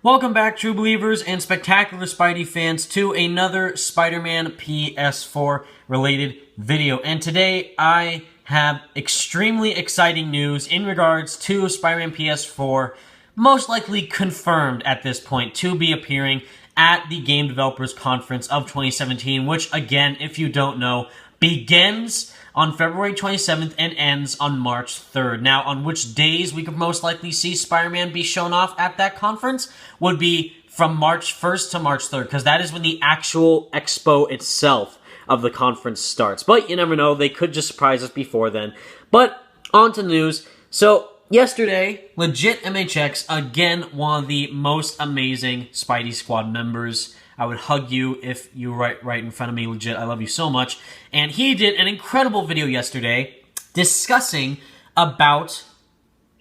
Welcome back, true believers and spectacular Spidey fans, to another Spider-Man PS4 related video. And today I have extremely exciting news in regards to Spider-Man PS4, most likely confirmed at this point to be appearing at the Game Developers Conference of 2017, which, again, if you don't know, begins on February 27th and ends on March 3rd. Now, on which days we could most likely see Spider-Man be shown off at that conference would be from March 1st to March 3rd, because that is when the actual expo itself of the conference starts. But you never know, they could just surprise us before then. But on to the news. So, yesterday, legit MHX, again, one of the most amazing Spidey Squad members. I would hug you if you were right in front of me, legit. I love you so much. And he did an incredible video yesterday discussing about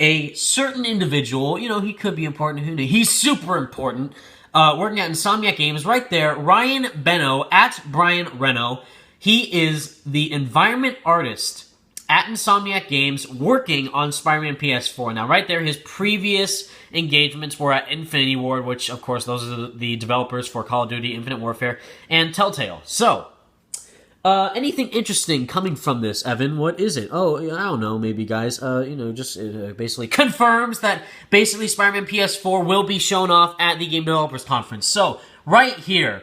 a certain individual. You know, he could be important. Who knew? He's super important. Working at Insomniac Games right there. Ryan Benno, at Brian Reno. He is the environment artist at Insomniac Games, working on Spider-Man PS4. Now, right there, his previous engagements were at Infinity Ward, which, of course, those are the developers for Call of Duty, Infinite Warfare, and Telltale. So, anything interesting coming from this, Evan? What is it? Oh, I don't know, maybe, guys. It basically confirms that basically Spider-Man PS4 will be shown off at the Game Developers Conference. So, right here,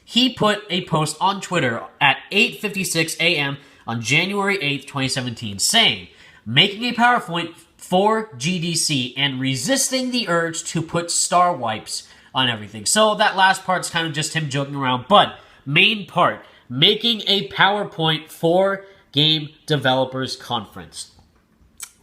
he put a post on Twitter at 8:56 a.m., on January 8th, 2017, saying, making a PowerPoint for GDC and resisting the urge to put star wipes on everything. So that last part's kind of just him joking around, but main part, making a PowerPoint for Game Developers Conference.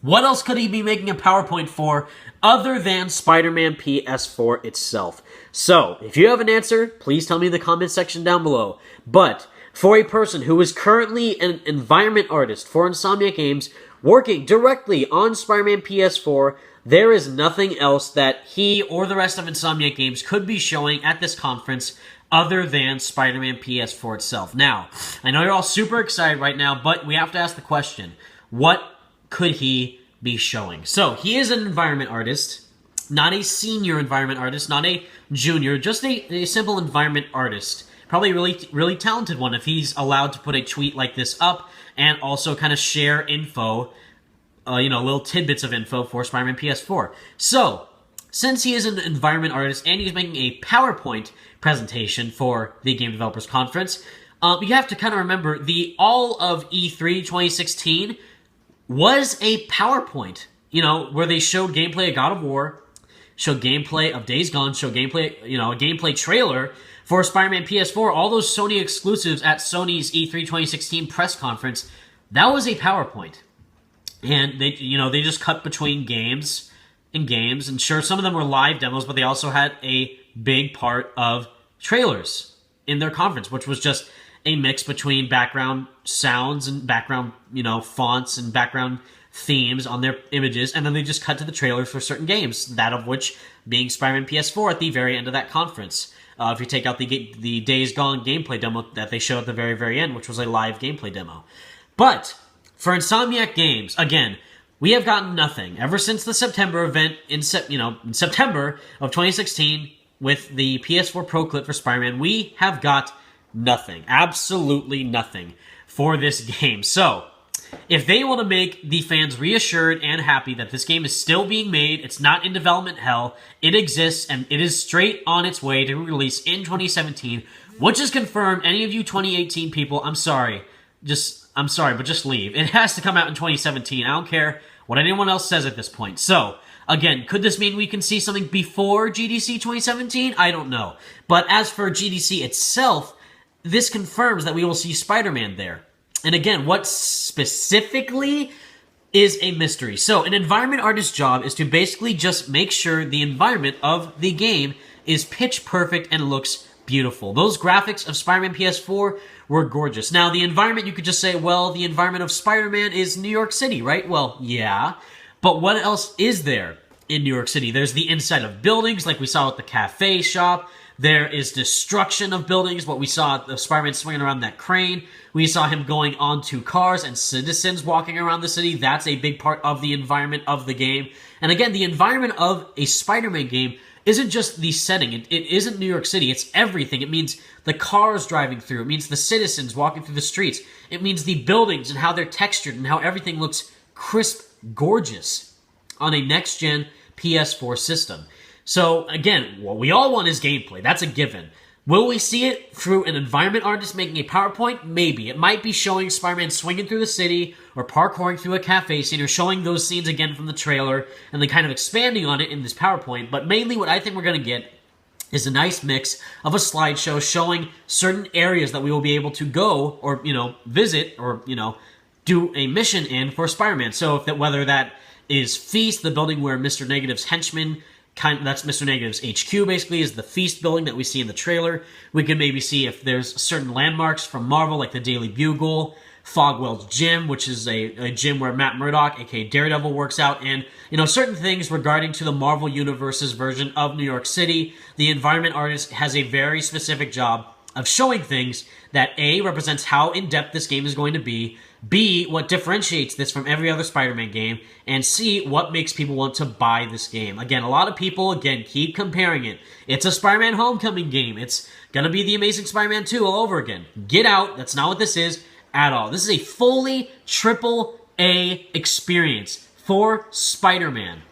What else could he be making a PowerPoint for other than Spider-Man PS4 itself? So, if you have an answer, please tell me in the comment section down below. But for a person who is currently an environment artist for Insomniac Games, working directly on Spider-Man PS4, there is nothing else that he or the rest of Insomniac Games could be showing at this conference other than Spider-Man PS4 itself. Now, I know you're all super excited right now, but we have to ask the question, what could he be showing? So, he is an environment artist, not a senior environment artist, not a junior, just a simple environment artist. Probably a really talented one if he's allowed to put a tweet like this up and also kind of share info, little tidbits of info for Spider-Man PS4. So, since he is an environment artist and he's making a PowerPoint presentation for the Game Developers Conference, you have to kind of remember all of E3 2016 was a PowerPoint, where they showed gameplay of God of War, showed gameplay of Days Gone, showed gameplay, a gameplay trailer for Spider-Man PS4, all those Sony exclusives at Sony's E3 2016 press conference. That was a PowerPoint. And they just cut between games, and sure, some of them were live demos, but they also had a big part of trailers in their conference, which was just a mix between background sounds and background, fonts and background themes on their images, and then they just cut to the trailers for certain games, that of which being Spider-Man PS4 at the very end of that conference. If you take out the Days Gone gameplay demo that they showed at the very, very end, which was a live gameplay demo. But for Insomniac Games, again, we have gotten nothing. Ever since the September event in September of 2016 with the PS4 Pro clip for Spider-Man, we have got nothing. Absolutely nothing for this game. So, if they want to make the fans reassured and happy that this game is still being made, it's not in development hell, it exists, and it is straight on its way to release in 2017, which is confirmed. Any of you 2018 people, I'm sorry, but just leave. It has to come out in 2017. I don't care what anyone else says at this point. So, again, could this mean we can see something before GDC 2017? I don't know. But as for GDC itself, this confirms that we will see Spider-Man there. And again, what specifically is a mystery. So, an environment artist's job is to basically just make sure the environment of the game is pitch perfect and looks beautiful. Those graphics of Spider-Man PS4 were gorgeous. Now, the environment, you could just say, well, the environment of Spider-Man is New York City, right? Well, yeah. But what else is there in New York City? There's the inside of buildings, like we saw at the cafe shop. There is destruction of buildings, what we saw of Spider-Man swinging around that crane. We saw him going onto cars and citizens walking around the city. That's a big part of the environment of the game. And again, the environment of a Spider-Man game isn't just the setting. It isn't New York City. It's everything. It means the cars driving through. It means the citizens walking through the streets. It means the buildings and how they're textured and how everything looks crisp, gorgeous on a next-gen PS4 system. So, again, what we all want is gameplay. That's a given. Will we see it through an environment artist making a PowerPoint? Maybe. It might be showing Spider-Man swinging through the city or parkouring through a cafe scene or showing those scenes again from the trailer and then kind of expanding on it in this PowerPoint. But mainly what I think we're going to get is a nice mix of a slideshow showing certain areas that we will be able to go or, visit or, do a mission in for Spider-Man. So whether that is Feast, the building where Mr. Negative's henchmen that's Mr. Negative's HQ, basically, is the Feast building that we see in the trailer. We could maybe see if there's certain landmarks from Marvel, like the Daily Bugle, Fogwell's Gym, which is a gym where Matt Murdock, aka Daredevil, works out, and, certain things regarding to the Marvel Universe's version of New York City. The environment artist has a very specific job of showing things that, A, represents how in-depth this game is going to be, B, what differentiates this from every other Spider-Man game, and C, what makes people want to buy this game. Again, a lot of people, keep comparing it. It's a Spider-Man Homecoming game. It's gonna be The Amazing Spider-Man 2 all over again. Get out. That's not what this is at all. This is a fully AAA experience for Spider-Man.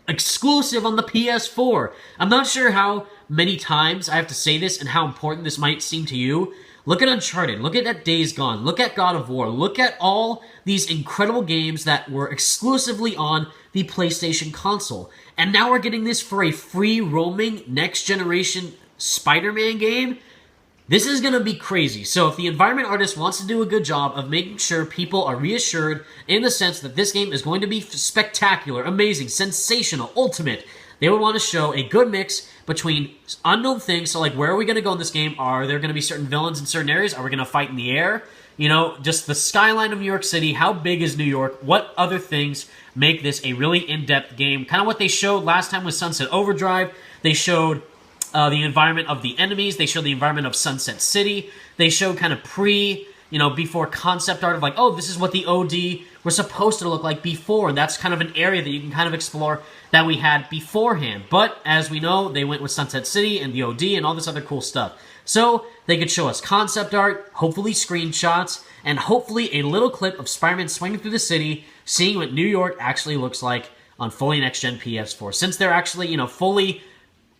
Exclusive on the PS4. I'm not sure how many times I have to say this and how important this might seem to you. Look at Uncharted. Look at Days Gone. Look at God of War. Look at all these incredible games that were exclusively on the PlayStation console. And now we're getting this for a free roaming next-generation Spider-Man game? This is going to be crazy. So if the environment artist wants to do a good job of making sure people are reassured in the sense that this game is going to be spectacular, amazing, sensational, ultimate, they would want to show a good mix between unknown things. So, like, where are we going to go in this game? Are there going to be certain villains in certain areas? Are we going to fight in the air? Just the skyline of New York City. How big is New York? What other things make this a really in-depth game? Kind of what they showed last time with Sunset Overdrive. They showed the environment of the enemies. They showed the environment of Sunset City. They showed kind of before concept art of like, oh, this is what the OD were supposed to look like before. And that's kind of an area that you can kind of explore that we had beforehand. But as we know, they went with Sunset City and the OD and all this other cool stuff. So they could show us concept art, hopefully screenshots, and hopefully a little clip of Spider-Man swinging through the city, seeing what New York actually looks like on fully next-gen PS4. Since they're actually, fully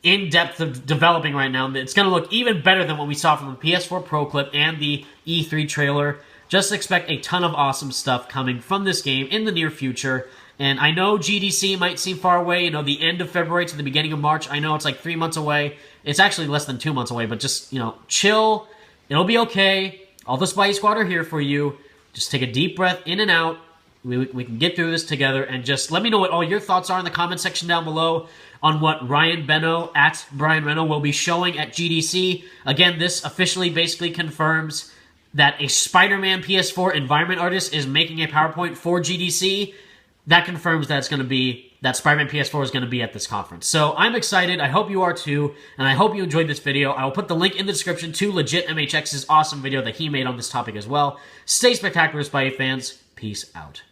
in-depth of developing right now, it's going to look even better than what we saw from the PS4 Pro clip and the E3 trailer. Just expect a ton of awesome stuff coming from this game in the near future. And I know GDC might seem far away, the end of February to the beginning of March. I know it's like 3 months away. It's actually less than 2 months away, but just, chill. It'll be okay. All the Spidey Squad are here for you. Just take a deep breath in and out. We can get through this together, and just let me know what all your thoughts are in the comment section down below on what Ryan Benno at Brian Reno will be showing at GDC. Again, this officially basically confirms that a Spider-Man PS4 environment artist is making a PowerPoint for GDC. That confirms that that Spider-Man PS4 is going to be at this conference. So I'm excited. I hope you are too, and I hope you enjoyed this video. I will put the link in the description to Legit MHX's awesome video that he made on this topic as well. Stay spectacular, Spidey fans. Peace out.